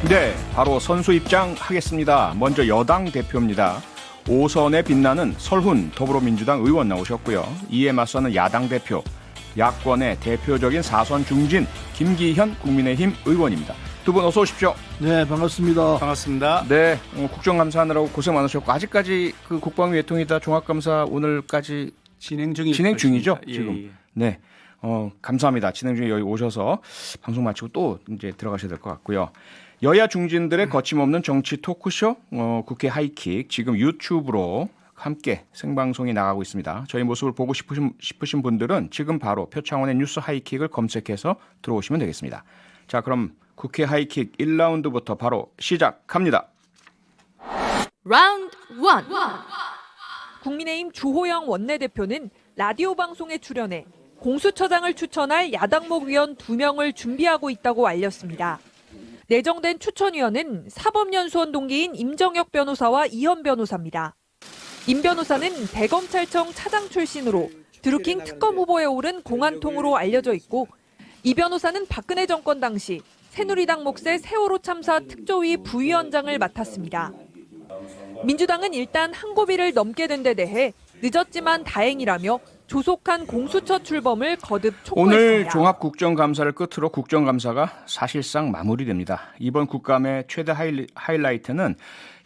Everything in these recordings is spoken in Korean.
네, 바로 선수 입장하겠습니다. 먼저 여당 대표입니다. 5선에 빛나는 설훈 더불어민주당 의원 나오셨고요. 이에 맞서는 야당 대표, 야권의 대표적인 4선 중진 김기현 국민의힘 의원입니다. 두 분 어서 오십시오. 네, 반갑습니다. 반갑습니다. 네, 국정감사하느라고 고생 많으셨고 아직까지 그 국방위 외통이다 종합감사 오늘까지 진행 중이죠? 예, 지금. 예. 네, 감사합니다. 진행 중에 여기 오셔서 방송 마치고 또 이제 들어가셔야 될 것 같고요. 여야 중진들의 거침없는 정치 토크쇼 국회 하이킥 지금 유튜브로 함께 생방송이 나가고 있습니다. 저희 모습을 보고 싶으신 분들은 지금 바로 표창원의 뉴스 하이킥을 검색해서 들어오시면 되겠습니다. 자, 그럼 국회 하이킥 1라운드부터 바로 시작합니다. 라운드 1. 국민의힘 주호영 원내대표는 라디오 방송에 출연해 공수처장을 추천할 야당목 위원 2명을 준비하고 있다고 알렸습니다. 내정된 추천위원은 사법연수원 동기인 임정혁 변호사와 이현 변호사입니다. 임 변호사는 대검찰청 차장 출신으로 드루킹 특검 후보에 오른 공안통으로 알려져 있고, 이 변호사는 박근혜 정권 당시 새누리당 몫의 세월호 참사 특조위 부위원장을 맡았습니다. 민주당은 일단 한 고비를 넘게 된 데 대해 늦었지만 다행이라며 조속한 공수처 출범을 거듭 촉구했습니다. 오늘 종합국정감사를 끝으로 국정감사가 사실상 마무리됩니다. 이번 국감의 최대 하이라이트는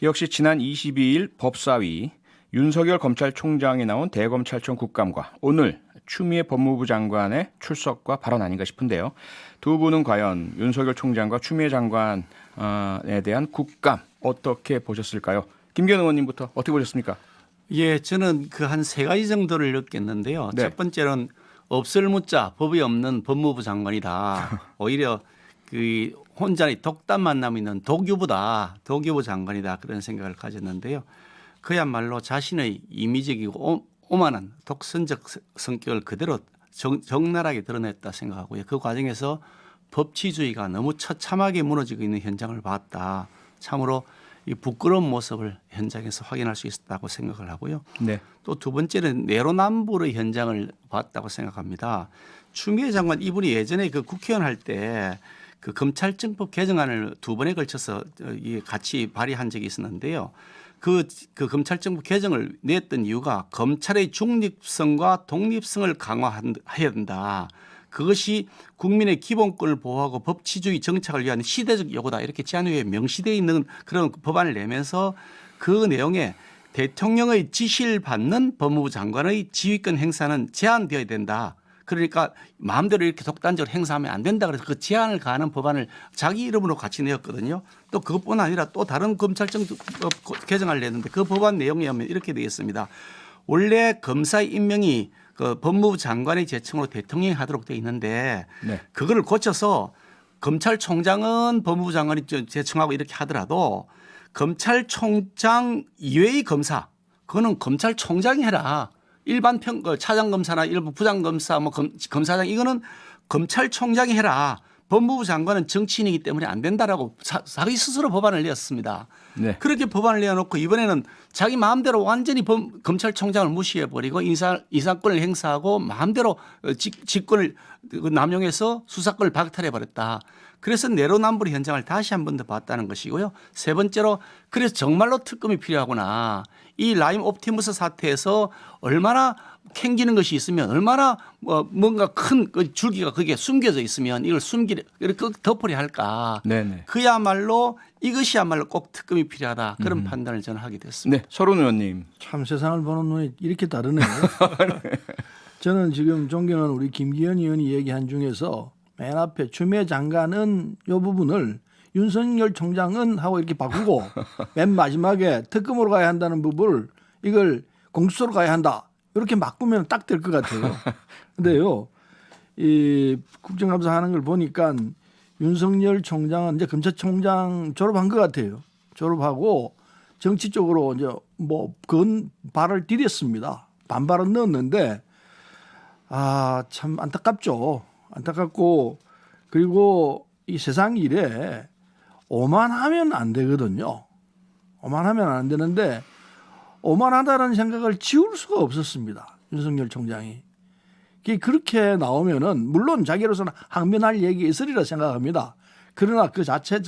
역시 지난 22일 법사위 윤석열 검찰총장이 나온 대검찰청 국감과 오늘 추미애 법무부 장관의 출석과 발언 아닌가 싶은데요. 두 분은 과연 윤석열 총장과 추미애 장관에 대한 국감 어떻게 보셨을까요? 김기현 의원님부터 어떻게 보셨습니까? 예, 저는 그 한 세 가지 정도를 느꼈는데요. 네. 첫 번째는 없을 묻자 법이 없는 법무부 장관이다. 오히려 그 혼자의 독단만 남있는 독유부 장관이다. 그런 생각을 가졌는데요. 그야말로 자신의 이미적이고 오만한 독선적 성격을 그대로 적나라하게 드러냈다 생각하고요. 그 과정에서 법치주의가 너무 처참하게 무너지고 있는 현장을 봤다. 참으로 이 부끄러운 모습을 현장에서 확인할 수 있었다고 생각을 하고요. 네. 또 두 번째는 내로남불의 현장을 봤다고 생각합니다. 추미애 장관 이분이 예전에 그 국회의원 할 때 그 검찰청법 개정안을 2번에 걸쳐서 같이 발의한 적이 있었는데요. 그 검찰청법 개정을 냈던 이유가 검찰의 중립성과 독립성을 강화해야 된다. 그것이 국민의 기본권을 보호하고 법치주의 정착을 위한 시대적 요구다. 이렇게 제안위에 명시되어 있는 그런 법안을 내면서 그 내용에 대통령의 지시를 받는 법무부 장관의 지휘권 행사는 제한되어야 된다. 그러니까 마음대로 이렇게 독단적으로 행사하면 안 된다. 그래서 그 제한을 가하는 법안을 자기 이름으로 같이 내었거든요. 또 그것뿐 아니라 또 다른 검찰청법 개정을 냈는데 그 법안 내용에 하면 이렇게 되어 있습니다. 원래 검사의 임명이 그 법무부 장관의 제청으로 대통령이 하도록 되어 있는데 네. 그거를 고쳐서 검찰총장은 법무부 장관이 제청하고 이렇게 하더라도 검찰총장 이외의 검사 그거는 검찰총장이 해라. 일반 차장검사나 일부 부장검사 검사장 이거는 검찰총장이 해라. 법무부 장관은 정치인이기 때문에 안 된다라고 자기 스스로 법안을 내었습니다. 네. 그렇게 법안을 내어놓고 이번에는 자기 마음대로 완전히 검찰총장을 무시해버리고 인사권을 행사하고 마음대로 직권을 남용해서 수사권을 박탈해버렸다. 그래서 내로남불의 현장을 다시 한 번 더 봤다는 것이고요. 세 번째로 그래서 정말로 특검이 필요하구나. 이 라임 옵티머스 사태에서 얼마나 캥기는 것이 있으면 얼마나 뭔가 큰 줄기가 거기에 숨겨져 있으면 이걸 이렇게 덮으려 할까. 네네. 그야말로 이것이야말로 꼭 특검이 필요하다. 그런 판단을 저는 하게 됐습니다. 네, 설훈 의원님. 참 세상을 보는 눈이 이렇게 다르네요. 저는 지금 존경하는 우리 김기현 의원이 얘기한 중에서 맨 앞에 추미애 장관은 이 부분을 윤석열 총장은 하고 이렇게 바꾸고 맨 마지막에 특검으로 가야 한다는 부분을 이걸 공수처로 가야 한다. 이렇게 바꾸면 딱 될 것 같아요. 근데요, 이 국정감사 하는 걸 보니까 윤석열 총장은 이제 검찰총장 졸업한 것 같아요. 졸업하고 정치 쪽으로 이제 그건 발을 디뎠습니다. 반발은 넣었는데 참 안타깝죠. 안타깝고 그리고 이 세상 일에 오만하면 안 되거든요. 오만하면 안 되는데 오만하다는 생각을 지울 수가 없었습니다. 윤석열 총장이. 그렇게 나오면은 물론 자기로서는 항변할 얘기 있으리라 생각합니다. 그러나 그 자체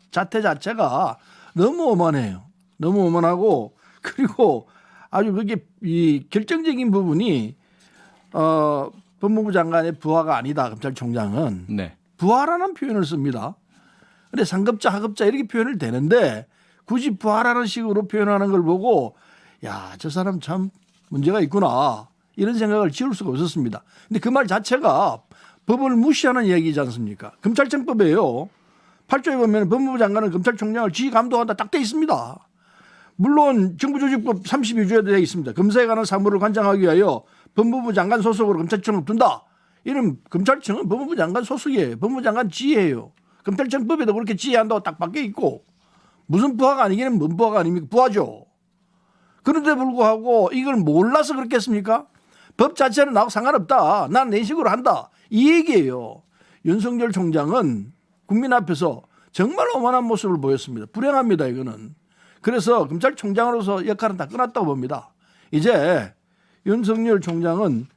자체가 너무 오만해요. 너무 오만하고 그리고 아주 그게 이 결정적인 부분이 법무부 장관의 부하가 아니다. 검찰총장은 네. 부하라는 표현을 씁니다. 근데 상급자, 하급자 이렇게 표현을 되는데 굳이 부하라는 식으로 표현하는 걸 보고 야, 저 사람 참 문제가 있구나 이런 생각을 지울 수가 없었습니다. 근데 그 말 자체가 법을 무시하는 이야기지 않습니까? 검찰청법에요. 8조에 보면 법무부 장관은 검찰총장을 지휘 감독한다 딱 돼 있습니다. 물론 정부조직법 32조에도 되어 있습니다. 검사에 관한 사무를 관장하기 위하여 법무부 장관 소속으로 검찰청을 둔다. 이런 검찰청은 법무부 장관 소속이에요. 법무부 장관 지휘예요. 검찰청법에도 그렇게 지휘한다고 딱 박혀 있고 무슨 부하가 아니기는 뭔 부하가 아닙니까? 부하죠. 그런데 불구하고 이걸 몰라서 그렇겠습니까? 법 자체는 나하고 상관없다. 난 내 식으로 한다. 이 얘기예요. 윤석열 총장은 국민 앞에서 정말 오만한 모습을 보였습니다. 불행합니다. 이거는. 그래서 검찰총장으로서 역할은 다 끝났다고 봅니다. 이제 윤석열 총장은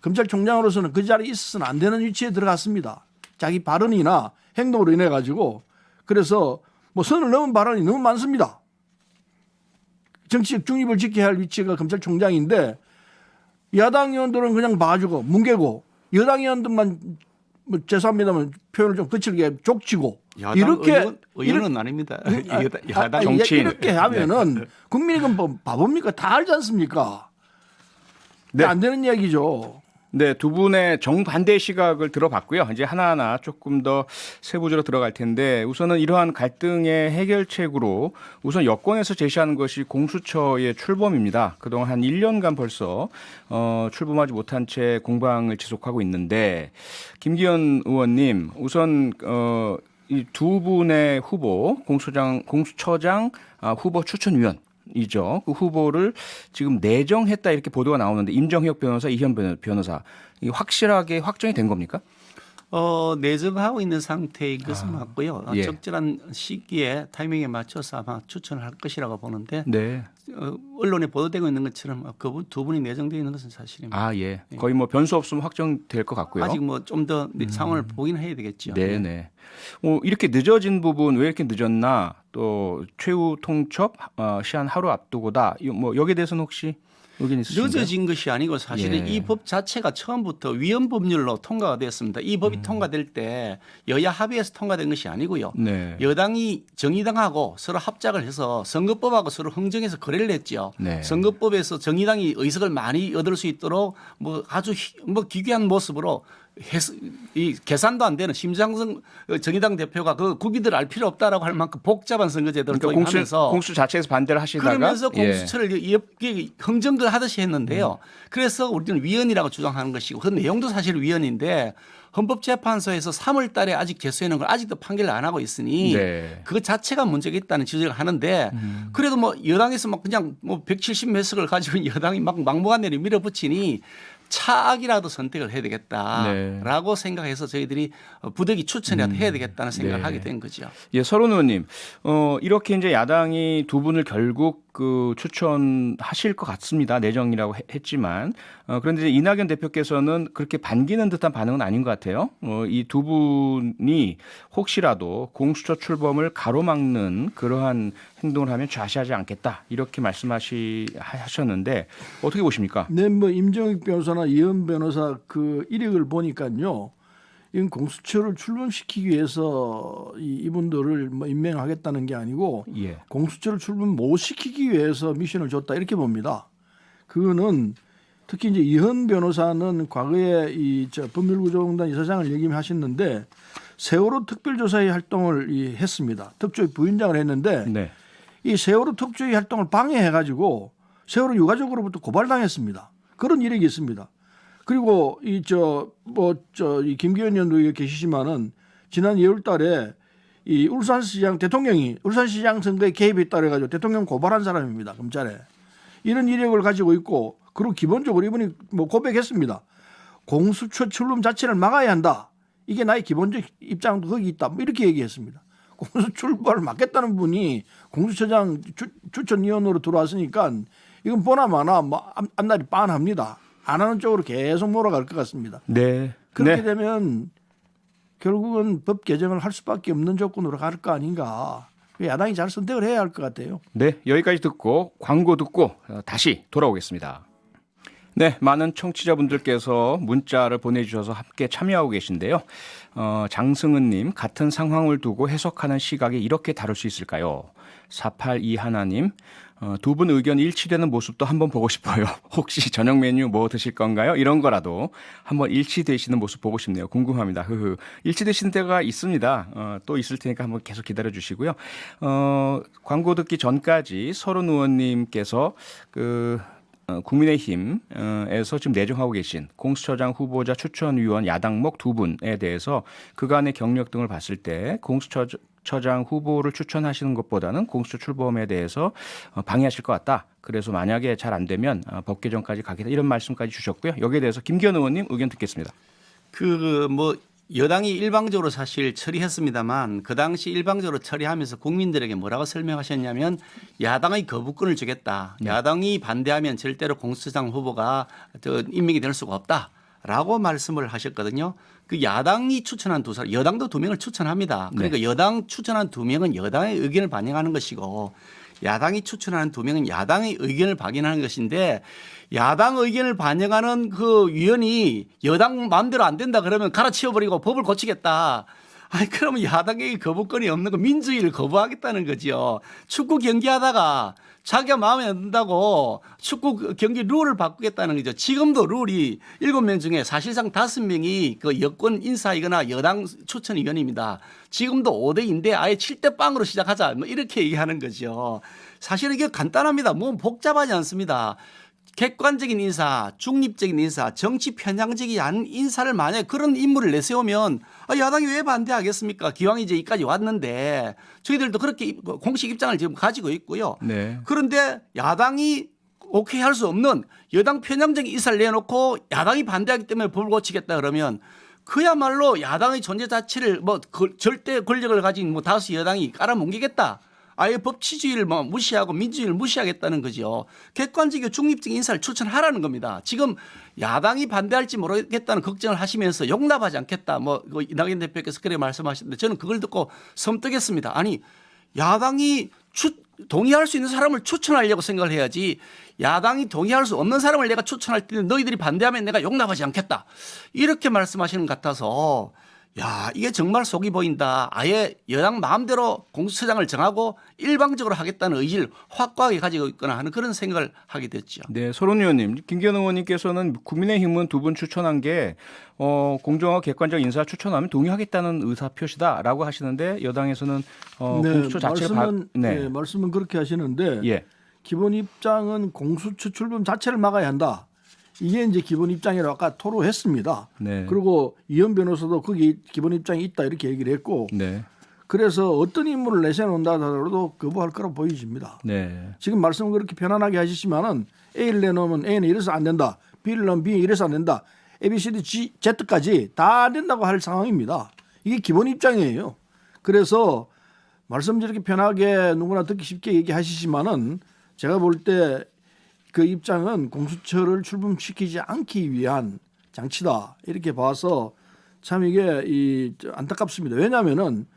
검찰총장으로서는 그 자리에 있어서는 안 되는 위치에 들어갔습니다. 자기 발언이나 행동으로 인해 가지고 그래서 뭐 선을 넘은 발언이 너무 많습니다. 정치적 중립을 지켜야 할 위치가 검찰총장인데 야당 의원들은 그냥 봐주고 뭉개고 여당 의원들만 뭐 죄송합니다만 표현을 좀 거칠게 족치고 야당 이렇게 의원은 아닙니다. 야당 정치인. 이렇게 하면은 국민이 그럼 뭐 바보입니까? 다 알지 않습니까? 네. 안 되는 이야기죠. 네, 두 분의 정반대 시각을 들어봤고요. 이제 하나하나 조금 더 세부적으로 들어갈 텐데 우선은 이러한 갈등의 해결책으로 우선 여권에서 제시하는 것이 공수처의 출범입니다. 그동안 한 1년간 벌써 출범하지 못한 채 공방을 지속하고 있는데 김기현 의원님 우선 이 두 분의 후보 공수처장 후보 추천위원 이죠. 그 후보를 지금 내정했다 이렇게 보도가 나오는데 임정혁 변호사, 이현 변호사 이 확실하게 확정이 된 겁니까? 내정하고 있는 상태인 것은 맞고요. 예. 적절한 시기에 타이밍에 맞춰서 아마 추천을 할 것이라고 보는데 네. 언론에 보도되고 있는 것처럼 그분 두 분이 내정되어 있는 것은 사실입니다. 아 예. 거의 뭐 변수 없으면 확정될 것 같고요. 아직 뭐 좀 더 상황을 보긴 해야 되겠죠. 네네. 이렇게 늦어진 부분 왜 이렇게 늦었나? 또 최후 통첩 시한 하루 앞두고다. 뭐 여기에 대해서는 혹시 의견 있으신가요? 늦어진 것이 아니고 사실은 예. 이 법 자체가 처음부터 위헌 법률로 통과가 되었습니다. 이 법이 통과될 때 여야 합의해서 통과된 것이 아니고요. 네. 여당이 정의당하고 서로 합작을 해서 선거법하고 서로 흥정해서 거래를 했죠. 네. 선거법에서 정의당이 의석을 많이 얻을 수 있도록 뭐 아주 뭐 기괴한 모습으로 이 계산도 안 되는 심상정 정의당 대표가 그 국민들 알 필요 없다라고 할 만큼 복잡한 선거제도를 그러니까 도입하면서 공수 자체에서 반대를 하시다가 그러면서 예. 공수처를 흥정을 하듯이 했는데요. 그래서 우리는 위헌이라고 주장하는 것이고 그 내용도 사실 위헌인데 헌법재판소에서 3월 달에 아직 제소해놓은 걸 아직도 판결을 안 하고 있으니 네. 그 자체가 문제가 있다는 지적을 하는데 그래도 뭐 여당에서 막 그냥 뭐 170 몇 석을 가지고 여당이 막 막무가내로 밀어붙이니 차악이라도 선택을 해야 되겠다라고 생각해서 저희들이 부득이 추천이라도 해야 되겠다는 생각을 네. 하게 된 거죠. 예, 서른 의원님, 이렇게 이제 야당이 두 분을 결국 그 추천하실 것 같습니다. 내정이라고 했지만 그런데 이제 이낙연 대표께서는 그렇게 반기는 듯한 반응은 아닌 것 같아요. 이 두 분이 혹시라도 공수처 출범을 가로막는 그러한 행동을 하면 좌시하지 않겠다 이렇게 말씀하셨는데 어떻게 보십니까? 네, 뭐 임정익 변호사나 이현 변호사 그 이력을 보니까요. 이건 공수처를 출범시키기 위해서 이분들을 뭐 임명하겠다는 게 아니고 예. 공수처를 출범 못 시키기 위해서 미션을 줬다 이렇게 봅니다. 그거는 특히 이제 이현 변호사는 과거에 법률구조공단 이사장을 역임하셨는데 세월호 특별조사위 활동을 했습니다. 특조위 부위원장을 했는데 네. 이 세월호 특조위 활동을 방해해가지고 세월호 유가족으로부터 고발당했습니다. 그런 이력이 있습니다. 그리고 이 김기현 의원도 여기 계시지만은 지난 2월달에 이 울산시장 대통령이 울산시장 선거에 개입했다 그래가지고 대통령 고발한 사람입니다. 검찰에 이런 이력을 가지고 있고 그리고 기본적으로 이분이 뭐 고백했습니다. 공수처 출범 자체를 막아야 한다. 이게 나의 기본적 입장도 거기 있다. 뭐 이렇게 얘기했습니다. 공수처 출범을 막겠다는 분이 공수처장 추천위원으로 들어왔으니까 이건 보나마나 뭐 앞날이 빤합니다. 안 하는 쪽으로 계속 몰아갈 것 같습니다. 네. 그렇게 네. 되면 결국은 법 개정을 할 수밖에 없는 조건으로 갈 거 아닌가. 야당이 잘 선택을 해야 할 것 같아요. 네, 여기까지 듣고 광고 듣고 다시 돌아오겠습니다. 네, 많은 청취자분들께서 문자를 보내주셔서 함께 참여하고 계신데요. 장승은님, 같은 상황을 두고 해석하는 시각이 이렇게 다를 수 있을까요? 482 하나님, 두 분 의견 일치되는 모습도 한번 보고 싶어요. 혹시 저녁 메뉴 뭐 드실 건가요? 이런 거라도 한번 일치되시는 모습 보고 싶네요. 궁금합니다. 일치되시는 때가 있습니다. 또 있을 테니까 한번 계속 기다려 주시고요. 광고 듣기 전까지 서른 의원님께서 국민의힘에서 지금 내정하고 계신 공수처장 후보자 추천위원 야당목 두 분에 대해서 그간의 경력 등을 봤을 때 공수처장 후보를 추천하시는 것보다는 공수처 출범에 대해서 방해하실 것 같다. 그래서 만약에 잘 안 되면 법 개정까지 가겠다. 이런 말씀까지 주셨고요. 여기에 대해서 김기현 의원님 의견 듣겠습니다. 여당이 일방적으로 사실 처리했습니다만 그 당시 일방적으로 처리하면서 국민들에게 뭐라고 설명하셨냐면 야당의 거부권을 주겠다. 야당이 반대하면 절대로 공수처장 후보가 임명이 될 수가 없다라고 말씀을 하셨거든요. 그 야당이 추천한 두 사람, 여당도 두 명을 추천합니다. 그러니까 여당 추천한 두 명은 여당의 의견을 반영하는 것이고 야당이 추천하는 두 명은 야당의 의견을 반영하는 것인데 야당 의견을 반영하는 그 위원이 여당 마음대로 안 된다 그러면 갈아치워버리고 법을 고치겠다. 아니 그러면 야당에게 거부권이 없는 거 민주주의를 거부하겠다는 거죠. 축구 경기하다가 자기가 마음에 안 든다고 축구 경기 룰을 바꾸겠다는 거죠. 지금도 룰이 7명 중에 사실상 5명이 그 여권 인사이거나 여당 추천위원입니다. 지금도 5대인데 아예 7대 빵으로 시작하자 뭐 이렇게 얘기하는 거죠. 사실 이게 간단합니다. 뭐 복잡하지 않습니다. 객관적인 인사, 중립적인 인사, 정치 편향적이 아닌 인사를 만약에 그런 인물을 내세우면 야당이 왜 반대하겠습니까? 기왕 이제 여기까지 왔는데 저희들도 그렇게 공식 입장을 지금 가지고 있고요. 네. 그런데 야당이 오케이 할 수 없는 여당 편향적인 인사를 내놓고 야당이 반대하기 때문에 법을 고치겠다 그러면 그야말로 야당의 존재 자체를 절대 권력을 가진 다수 여당이 깔아뭉개겠다. 아예 법치주의를 무시하고 민주주의를 무시하겠다는 거죠. 객관적이고 중립적인 인사를 추천하라는 겁니다. 지금 야당이 반대할지 모르겠다는 걱정을 하시면서 용납하지 않겠다. 이낙연 대표께서 그렇게 말씀하셨는데 저는 그걸 듣고 섬뜩했습니다. 아니 야당이 동의할 수 있는 사람을 추천하려고 생각을 해야지 야당이 동의할 수 없는 사람을 내가 추천할 때는 너희들이 반대하면 내가 용납하지 않겠다. 이렇게 말씀하시는 것 같아서 야, 이게 정말 속이 보인다. 아예 여당 마음대로 공수처장을 정하고 일방적으로 하겠다는 의지를 확고하게 가지고 있거나 하는 그런 생각을 하게 됐죠. 네, 서른 의원님, 김기현 의원님께서는 국민의힘은 두 분 추천한 게 공정하고 객관적 인사 추천하면 동의하겠다는 의사 표시다라고 하시는데 여당에서는 공수처 자체가 말씀은 그렇게 하시는데 예. 기본 입장은 공수처 출범 자체를 막아야 한다. 이게 이제 기본 입장이라고 아까 토로했습니다. 네. 그리고 이현 변호사도 거기 기본 입장이 있다 이렇게 얘기를 했고 네. 그래서 어떤 인물을 내세운다 하더라도 거부할 거라고 보여집니다. 네. 지금 말씀을 그렇게 편안하게 하시지만은 A를 내놓으면 A는 이래서 안 된다. B를 넣으면 B 이래서 안 된다. A, B, C, D, G, Z까지 다 안 된다고 할 상황입니다. 이게 기본 입장이에요. 그래서 말씀 저렇게 편하게 누구나 듣기 쉽게 얘기하시지만은 제가 볼 때 그 입장은 공수처를 출범시키지 않기 위한 장치다 이렇게 봐서 참 이게 안타깝습니다. 왜냐하면은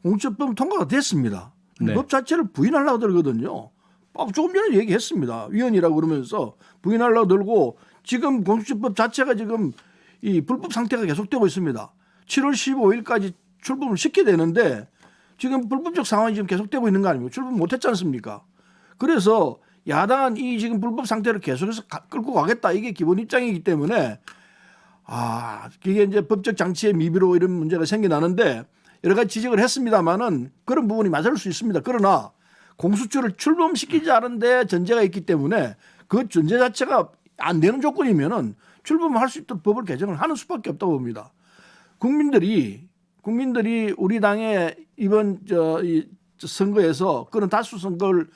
공수처법 통과가 됐습니다. 네. 법 자체를 부인하려고 들거든요. 조금 전에 얘기했습니다. 위헌이라고 그러면서 부인하려고 들고 지금 공수처법 자체가 지금 이 불법 상태가 계속되고 있습니다. 7월 15일까지 출범을 시켜야 되는데 지금 불법적 상황이 지금 계속되고 있는 거 아닙니까? 출범 못했지 않습니까? 그래서 야당은 이 지금 불법 상태를 계속해서 끌고 가겠다. 이게 기본 입장이기 때문에 이게 이제 법적 장치의 미비로 이런 문제가 생겨나는데 여러 가지 지적을 했습니다만은 그런 부분이 맞을 수 있습니다. 그러나 공수처를 출범시키지 않은데 전제가 있기 때문에 그 전제 자체가 안 되는 조건이면은 출범할 수 있도록 법을 개정을 하는 수밖에 없다고 봅니다. 국민들이 우리 당의 이번 이 선거에서 그런 다수 선거를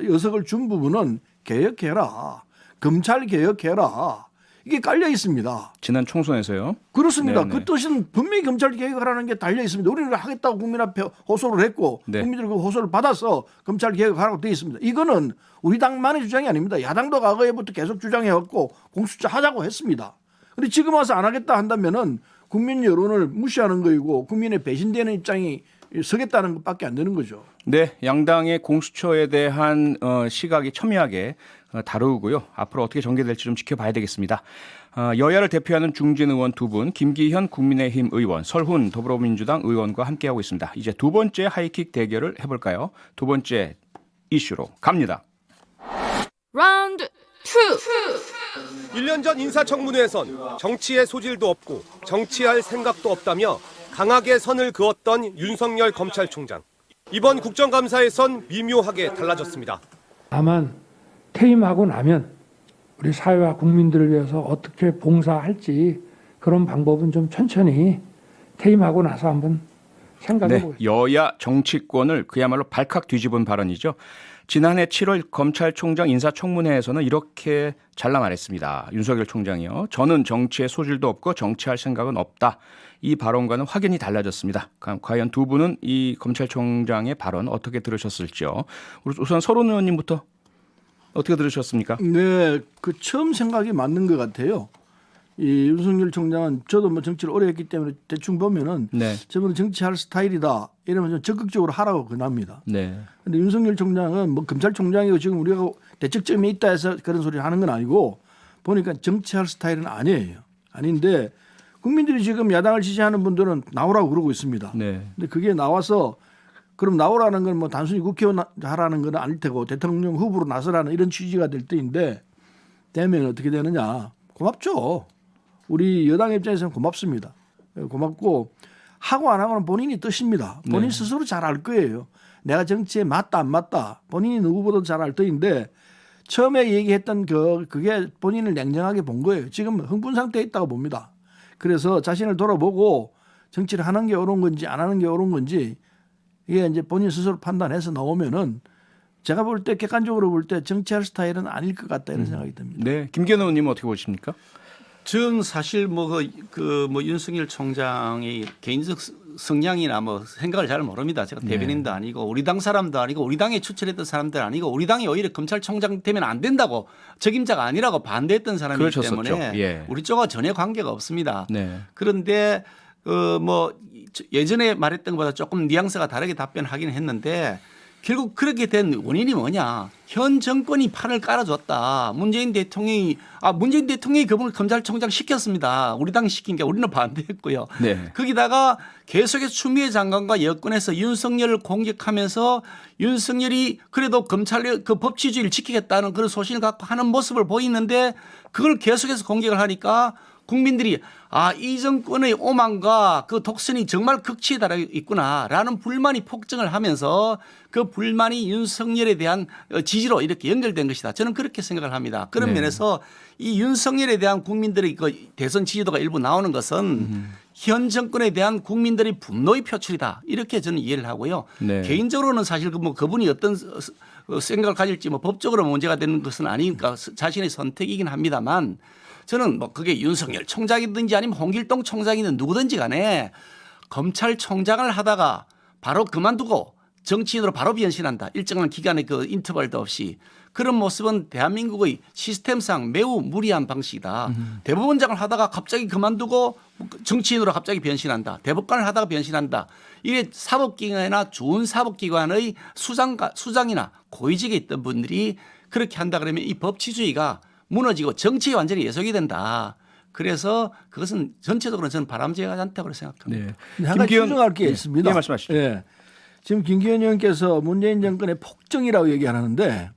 여석을 준 부분은 개혁해라. 검찰 개혁해라. 이게 깔려 있습니다. 지난 총선에서요. 그렇습니다. 네네. 그 뜻은 분명히 검찰 개혁하라는 게 달려 있습니다. 우리는 하겠다고 국민 앞에 호소를 했고 네. 국민들 그 호소를 받아서 검찰 개혁하라고 되어 있습니다. 이거는 우리 당만의 주장이 아닙니다. 야당도 과거에부터 계속 주장해왔고 공수처 하자고 했습니다. 그런데 지금 와서 안 하겠다 한다면은 국민 여론을 무시하는 거이고 국민의 배신되는 입장이 서겠다는 것밖에 안 되는 거죠. 네, 양당의 공수처에 대한 시각이 첨예하게 다루고요. 앞으로 어떻게 전개될지 좀 지켜봐야 되겠습니다. 여야를 대표하는 중진 의원 두 분, 김기현 국민의힘 의원, 설훈 더불어민주당 의원과 함께하고 있습니다. 이제 두 번째 하이킥 대결을 해볼까요? 두 번째 이슈로 갑니다. Round 2. 1년 전 인사청문회에선 정치의 소질도 없고 정치할 생각도 없다며 강하게 선을 그었던 윤석열 검찰총장. 이번 국정감사에선 미묘하게 달라졌습니다. 다만 퇴임하고 나면 우리 사회와 국민들을 위해서 어떻게 봉사할지 그런 방법은 좀 천천히 퇴임하고 나서 한번 생각해 네, 보겠습니다. 여야 정치권을 그야말로 발칵 뒤집은 발언이죠. 지난해 7월 검찰총장 인사청문회에서는 이렇게 잘라 말했습니다. 윤석열 총장이요. 저는 정치에 소질도 없고 정치할 생각은 없다. 이 발언과는 확연히 달라졌습니다. 과연 두 분은 이 검찰총장의 발언 어떻게 들으셨을지요? 우선 서른 의원님부터 어떻게 들으셨습니까? 네, 그 처음 생각이 맞는 것 같아요. 이 윤석열 총장은 저도 뭐 정치를 오래 했기 때문에 대충 보면은 네. 저분은 정치할 스타일이다 이러면 좀 적극적으로 하라고 권합니다. 네. 근데 윤석열 총장은 뭐 검찰총장이고 지금 우리가 대책점에 있다 해서 그런 소리를 하는 건 아니고 보니까 정치할 스타일은 아니에요. 아닌데 국민들이 지금 야당을 지지하는 분들은 나오라고 그러고 있습니다. 네. 근데 그게 나와서 그럼 나오라는 건 뭐 단순히 국회의원 하라는 건 아닐 테고 대통령 후보로 나서라는 이런 취지가 될 때인데 되면 어떻게 되느냐. 고맙죠. 우리 여당 입장에서는 고맙습니다. 고맙고 하고 안 하고는 본인이 뜻입니다. 본인 스스로 잘 알 거예요. 내가 정치에 맞다 안 맞다 본인이 누구보다도 잘 알 터인데 처음에 얘기했던 그게 본인을 냉정하게 본 거예요. 지금 흥분 상태에 있다고 봅니다. 그래서 자신을 돌아보고 정치를 하는 게 옳은 건지 안 하는 게 옳은 건지 이게 이제 본인 스스로 판단해서 나오면은 제가 볼 때 객관적으로 볼 때 정치할 스타일은 아닐 것 같다 이런 생각이 듭니다. 네. 김기현 의원님은 어떻게 보십니까? 전 사실 뭐 윤석열 총장의 개인적 성향이나 뭐 생각을 잘 모릅니다. 제가 대변인도 아니고 우리 당 사람도 아니고 우리 당에 추천했던 사람도 아니고 우리 당이 오히려 검찰총장 되면 안 된다고 적임자가 아니라고 반대했던 사람이기 그러셨었죠. 때문에 예. 우리 쪽과 전혀 관계가 없습니다. 네. 그런데 뭐 예전에 말했던 것보다 조금 뉘앙스가 다르게 답변하기는 했는데 결국 그렇게 된 원인이 뭐냐. 현 정권이 판을 깔아줬다. 문재인 대통령이 그분을 검찰총장 시켰습니다. 우리 당이 시킨 게 우리는 반대했고요. 네. 거기다가 계속해서 추미애 장관과 여권에서 윤석열을 공격하면서 윤석열이 그래도 검찰의 그 법치주의를 지키겠다는 그런 소신을 갖고 하는 모습을 보이는데 그걸 계속해서 공격을 하니까 국민들이 이 정권의 오만과 그 독선이 정말 극치에 달해 있구나라는 불만이 폭증을 하면서 그 불만이 윤석열에 대한 지지로 이렇게 연결된 것이다. 저는 그렇게 생각을 합니다. 그런 면에서 이 윤석열에 대한 국민들의 그 대선 지지도가 일부 나오는 것은 현 정권에 대한 국민들의 분노의 표출이다. 이렇게 저는 이해를 하고요. 네. 개인적으로는 사실 뭐 그분이 어떤 생각을 가질지 뭐 법적으로 문제가 되는 것은 아니니까 자신의 선택이긴 합니다만 저는 뭐 그게 윤석열 총장이든지 아니면 홍길동 총장이든 누구든지 간에 검찰총장을 하다가 바로 그만두고 정치인으로 바로 변신한다. 일정한 기간의 그 인터벌도 없이 그런 모습은 대한민국의 시스템상 매우 무리한 방식이다. 대법원장을 하다가 갑자기 그만두고 정치인으로 갑자기 변신한다. 대법관을 하다가 변신한다. 이게 사법기관이나 좋은 사법기관의 수장이나 고위직에 있던 분들이 그렇게 한다 그러면 이 법치주의가 무너지고 정치에 완전히 예속이 된다. 그래서 그것은 전체적으로 저는 바람직하지 않다고 생각합니다. 네. 근데 한 가지 추정할 게 네. 있습니다. 네, 말씀하시죠. 예. 지금 김기현 의원께서 문재인 정권의 폭정이라고 얘기하는데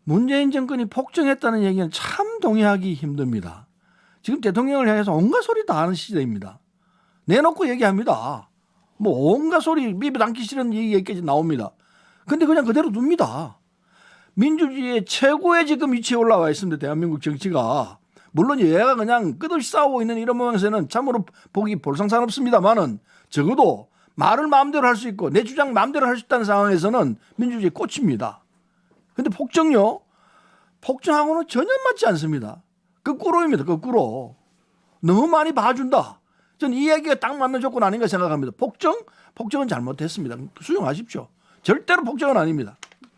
문재인 정권이 폭정했다는 얘기는 참 동의하기 힘듭니다. 지금 대통령을 향해서 온갖 소리 다 하는 시대입니다. 내놓고 얘기합니다. 뭐 온갖 소리 입에 담기 싫은 얘기까지 나옵니다. 근데 그냥 그대로 둡니다. 민주주의의 최고의 지금 위치에 올라와 있습니다. 대한민국 정치가. 물론 얘가 그냥 끝없이 싸우고 있는 이런 모양새는 참으로 보기 볼상사납습니다만은 적어도 말을 마음대로 할 수 있고 내 주장 마음대로 할 수 있다는 상황에서는 민주주의의 꽃입니다. 근데 폭정요? 폭정하고는 전혀 맞지 않습니다. 거꾸로입니다. 거꾸로. 너무 많이 봐준다. 저는 이 얘기가 딱 맞는 조건 아닌가 생각합니다. 폭정은 잘못했습니다. 수용하십시오. 절대로 폭정은 아닙니다.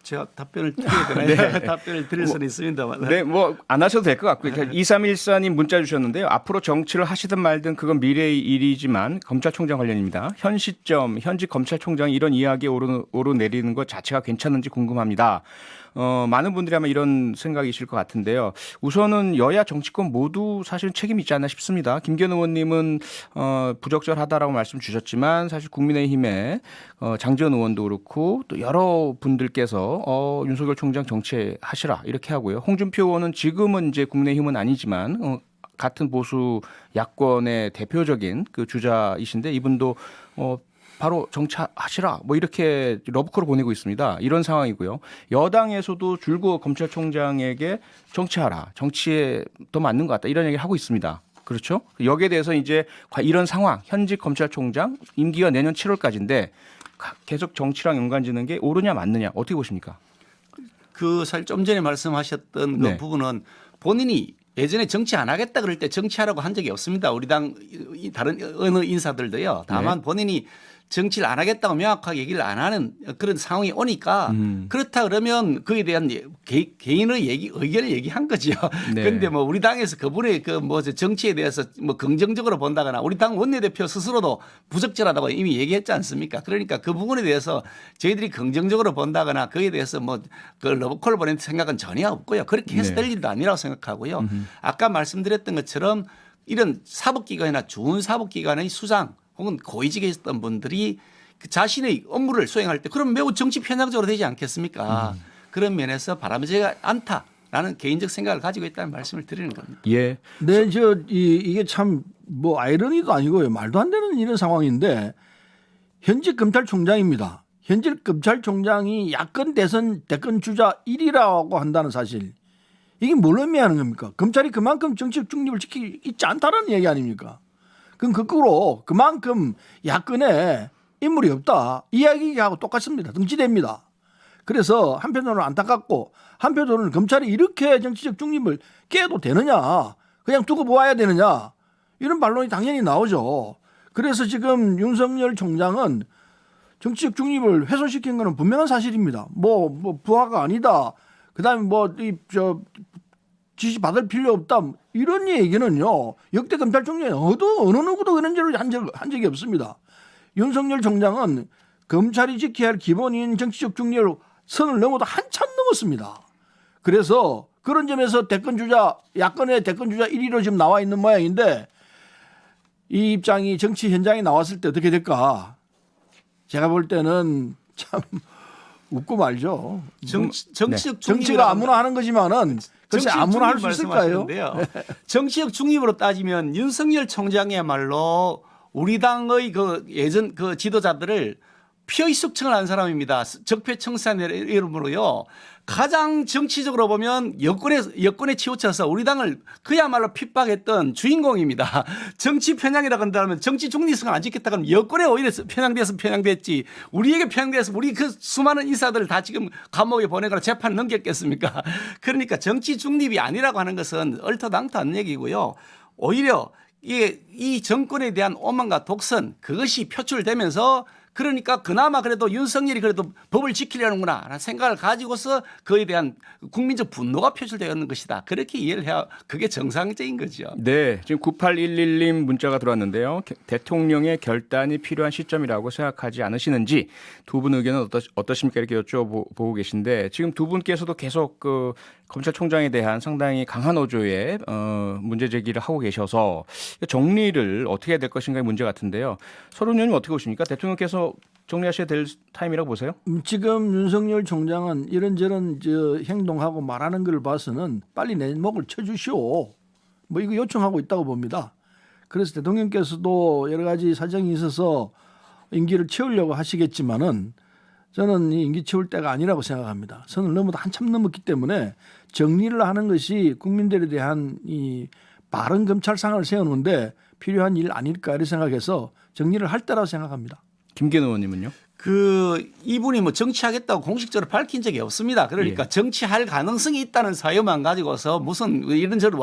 제가 답변을 드려야 되나요? 답변을 드릴 수는 있습니다만. 네, 뭐 안 하셔도 될 것 같고요. 2314님 문자 주셨는데요. 앞으로 정치를 하시든 말든 그건 미래의 일이지만 검찰총장 관련입니다. 현 시점 현직 검찰총장이 이런 이야기에 오르내리는 것 자체가 괜찮은지 궁금합니다. 많은 분들이 아마 이런 생각이실 것 같은데요. 우선은 여야 정치권 모두 사실 책임이 있지 않나 싶습니다. 김기현 의원님은 부적절하다라고 말씀 주셨지만 사실 국민의힘의 장지원 의원도 그렇고 또 여러 분들께서 윤석열 총장 정치하시라 이렇게 하고요. 홍준표 의원은 지금은 이제 국민의힘은 아니지만 같은 보수 야권의 대표적인 그 주자이신데 이분도 바로 정치하시라 뭐 이렇게 러브콜을 보내고 있습니다. 이런 상황이고요. 여당에서도 줄곧 검찰총장에게 정치하라. 정치에 더 맞는 것 같다. 이런 얘기를 하고 있습니다. 그렇죠? 여기에 대해서 이제 이런 상황 현직 검찰총장 임기가 내년 7월까지인데 계속 정치랑 연관짓는 게 옳으냐 맞느냐 어떻게 보십니까? 그 사실 좀 전에 말씀하셨던 그 네. 부분은 본인이 예전에 정치 안 하겠다 그럴 때 정치하라고 한 적이 없습니다. 우리 당 다른 어느 인사들도요. 다만 본인이 정치를 안 하겠다고 명확하게 얘기를 안 하는 그런 상황이 오니까 그렇다 그러면 그에 대한 개인의 의견을 얘기한 거죠. 네. 그런데 뭐 우리 당에서 그분의 그 뭐 정치에 대해서 뭐 긍정적으로 본다거나 우리 당 원내대표 스스로도 부적절하다고 이미 얘기했지 않습니까? 그러니까 그 부분에 대해서 저희들이 긍정적으로 본다거나 그에 대해서 뭐 그 러브콜을 보낼 생각은 전혀 없고요. 그렇게 해서 될 일도 아니라고 생각하고요. 아까 말씀드렸던 것처럼 이런 사법기관이나 준사법기관의 수장 혹은 고위직에 있었던 분들이 그 자신의 업무를 수행할 때 그럼 매우 정치 편향적으로 되지 않겠습니까? 그런 면에서 바람직하지 않다라는 개인적 생각을 가지고 있다는 말씀을 드리는 겁니다. 예. 네, 이게 참 뭐 아이러니도 아니고요. 말도 안 되는 이런 상황인데 현직 검찰총장입니다. 현직 검찰총장이 야권 대선 대권 주자 1위라고 한다는 사실. 이게 뭘 의미하는 겁니까? 검찰이 그만큼 정치적 중립을 지키고 있지 않다는 얘기 아닙니까? 그럼 거꾸로 그만큼 야권에 인물이 없다. 이야기하고 똑같습니다. 등치됩니다. 그래서 한편으로는 안타깝고 한편으로는 검찰이 이렇게 정치적 중립을 깨도 되느냐. 그냥 두고 보아야 되느냐. 이런 반론이 당연히 나오죠. 그래서 지금 윤석열 총장은 정치적 중립을 훼손시킨 것은 분명한 사실입니다. 뭐 부하가 아니다. 그다음에 지시 받을 필요 없다. 이런 얘기는요. 역대 검찰총장이 어느 누구도 그런 일을 한 적이 없습니다. 윤석열 총장은 검찰이 지켜야 할 기본인 정치적 중립을 선을 넘어도 한참 넘었습니다. 그래서 그런 점에서 야권의 대권주자 1위로 지금 나와 있는 모양인데 이 입장이 정치 현장에 나왔을 때 어떻게 될까? 제가 볼 때는 참 웃고 말죠. 정치적 정치가 아무나 하는 거지만은 글쎄 아무나 할 수 있을까요? 정치적 중립으로 따지면 윤석열 총장이야말로 우리 당의 그 예전 그 지도자들을 피의 숙청을 한 사람입니다. 적폐청산의 이름으로요. 가장 정치적으로 보면 여권에 치우쳐서 우리 당을 그야말로 핍박했던 주인공입니다. 정치 편향이라고 한다면 정치 중립성을 안 지켰다 그러면 여권에 오히려 편향됐지. 우리에게 편향돼서 우리 그 수많은 인사들을 다 지금 감옥에 보내거나 재판 넘겼겠습니까? 그러니까 정치 중립이 아니라고 하는 것은 얼토당토한 얘기고요. 오히려 이 정권에 대한 오만과 독선 그것이 표출되면서 그러니까 그나마 그래도 윤석열이 그래도 법을 지키려는구나 라는 생각을 가지고서 그에 대한 국민적 분노가 표출되는 것이다. 그렇게 이해를 해야 그게 정상적인 거죠. 네, 지금 9811님 문자가 들어왔는데요. 대통령의 결단이 필요한 시점이라고 생각하지 않으시는지 두 분 의견은 어떠십니까? 이렇게 여쭤보고 계신데 지금 두 분께서도 계속 그 검찰총장에 대한 상당히 강한 어조의 문제 제기를 하고 계셔서 정리를 어떻게 해야 될 것인가의 문제 같은데요. 서른 의원님 어떻게 보십니까? 대통령께서 정리하셔야 될 타임이라고 보세요? 지금 윤석열 총장은 이런저런 행동하고 말하는 걸 봐서는 빨리 내 목을 쳐주시오. 뭐 이거 요청하고 있다고 봅니다. 그래서 대통령께서도 여러 가지 사정이 있어서 임기를 채우려고 하시겠지만은 저는 이 임기 채울 때가 아니라고 생각합니다. 선을 넘어도 한참 넘었기 때문에 정리를 하는 것이 국민들에 대한 이 바른 검찰상을 세우는데 필요한 일 아닐까 이렇게 생각해서 정리를 할 때라고 생각합니다. 김기현 의원님은요? 이분이 뭐 정치하겠다고 공식적으로 밝힌 적이 없습니다. 그러니까 예. 정치할 가능성이 있다는 사유만 가지고서 무슨 이런저런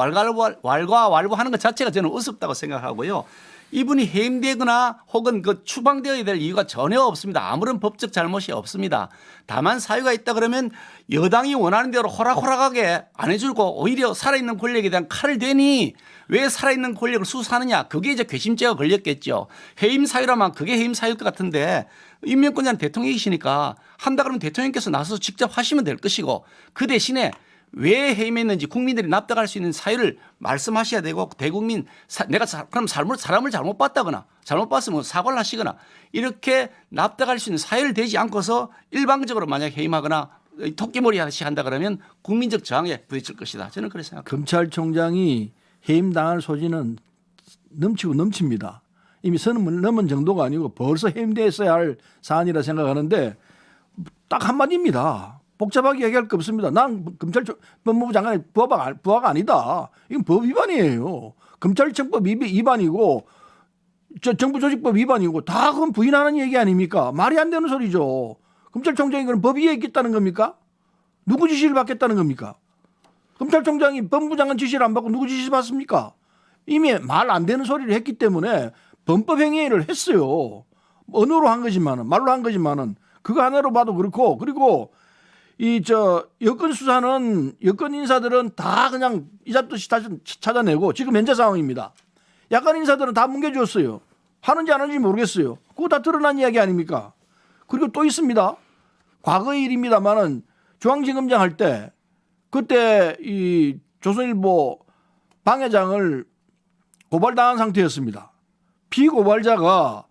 왈가왈부하는 것 자체가 저는 우습다고 생각하고요. 이분이 해임되거나 혹은 그 추방되어야 될 이유가 전혀 없습니다. 아무런 법적 잘못이 없습니다. 다만 사유가 있다 그러면 여당이 원하는 대로 호락호락하게 안 해주고 오히려 살아있는 권력에 대한 칼을 대니 왜 살아있는 권력을 수사하느냐. 그게 이제 괘씸죄가 걸렸겠죠. 해임 사유라면 그게 해임 사유일 것 같은데 임명권자는 대통령이시니까 한다 그러면 대통령께서 나서서 직접 하시면 될 것이고 그 대신에 왜 해임했는지 국민들이 납득할 수 있는 사유를 말씀하셔야 되고 대국민 내가 그럼 사람을 잘못 봤다거나 잘못 봤으면 사과를 하시거나 이렇게 납득할 수 있는 사유를 대지 않고서 일방적으로 만약 해임하거나 토끼머리 하시 한다 그러면 국민적 저항에 부딪힐 것이다. 저는 그렇게 생각합니다. 검찰총장이 해임당할 소지는 넘치고 넘칩니다. 이미 선을 넘은 정도가 아니고 벌써 해임됐어야 할 사안이라 생각하는데 딱 한마디입니다. 복잡하게 얘기할 거 없습니다. 난 법무부 장관의 부하가 아니다. 이건 법 위반이에요. 검찰청법 위반이고 정부조직법 위반이고 다 그건 부인하는 얘기 아닙니까? 말이 안 되는 소리죠. 검찰총장이 그럼 법 위에 있겠다는 겁니까? 누구 지시를 받겠다는 겁니까? 검찰총장이 법무부 장관 지시를 안 받고 누구 지시 받습니까? 이미 말 안 되는 소리를 했기 때문에 범법행위를 했어요. 언어로 한 거지만은 말로 한 거지만은 그거 하나로 봐도 그렇고 그리고 여권 수사는 여권 인사들은 다 그냥 이잡듯이 다시 찾아내고 지금 현재 상황입니다. 야권 인사들은 다 뭉개주었어요. 하는지 안 하는지 모르겠어요. 그거 다 드러난 이야기 아닙니까? 그리고 또 있습니다. 과거의 일입니다만은 중앙지검장 할 때 그때 이 조선일보 방해장을 고발당한 상태였습니다. 피고발자가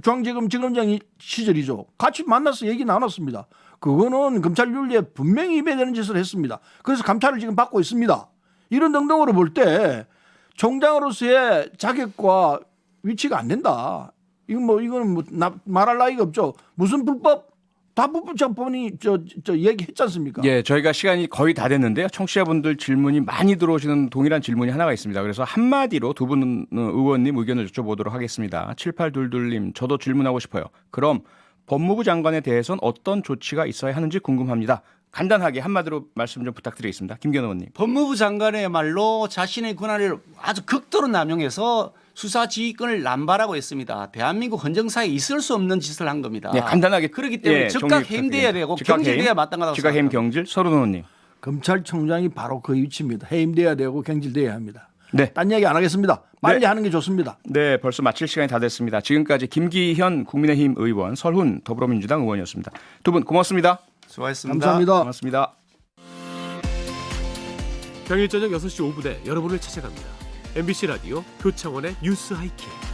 중앙지검 지검장 시절이죠. 같이 만나서 얘기 나눴습니다. 그거는 검찰 윤리에 분명히 위배되는 짓을 했습니다. 그래서 감찰을 지금 받고 있습니다. 이런 등등으로 볼 때 총장으로서의 자격과 위치가 안 된다. 이건 말할 나위가 없죠. 무슨 불법? 다 법원이 얘기했지 않습니까? 예, 저희가 시간이 거의 다 됐는데요. 청취자분들 질문이 많이 들어오시는 동일한 질문이 하나가 있습니다. 그래서 한마디로 두 분 의원님 의견을 여쭤보도록 하겠습니다. 7822님, 저도 질문하고 싶어요. 그럼 법무부 장관에 대해서는 어떤 조치가 있어야 하는지 궁금합니다. 간단하게 한마디로 말씀 좀 부탁드리겠습니다. 김기현 의원님. 법무부 장관의말로 자신의 권한을 아주 극도로 남용해서 수사 지휘권을 남발하고 있습니다. 대한민국 헌정사에 있을 수 없는 짓을 한 겁니다. 네, 간단하게 그렇기 때문에 즉각 해임돼야 되고 경질돼야 마땅하다고 즉각 해임 생각합니다. 경질. 서른 의원님. 검찰총장이 바로 그 위치입니다. 해임돼야 되고 경질돼야 합니다. 네. 딴 얘기 안 하겠습니다. 빨리 네. 하는 게 좋습니다. 네, 벌써 마칠 시간이 다 됐습니다. 지금까지 김기현 국민의힘 의원, 설훈 더불어민주당 의원이었습니다. 두 분 고맙습니다. 수고하셨습니다. 감사합니다. 고맙습니다. 평일 저녁 6시 5분에 여러분을 찾아갑니다. MBC 라디오 표창원의 뉴스 하이킥.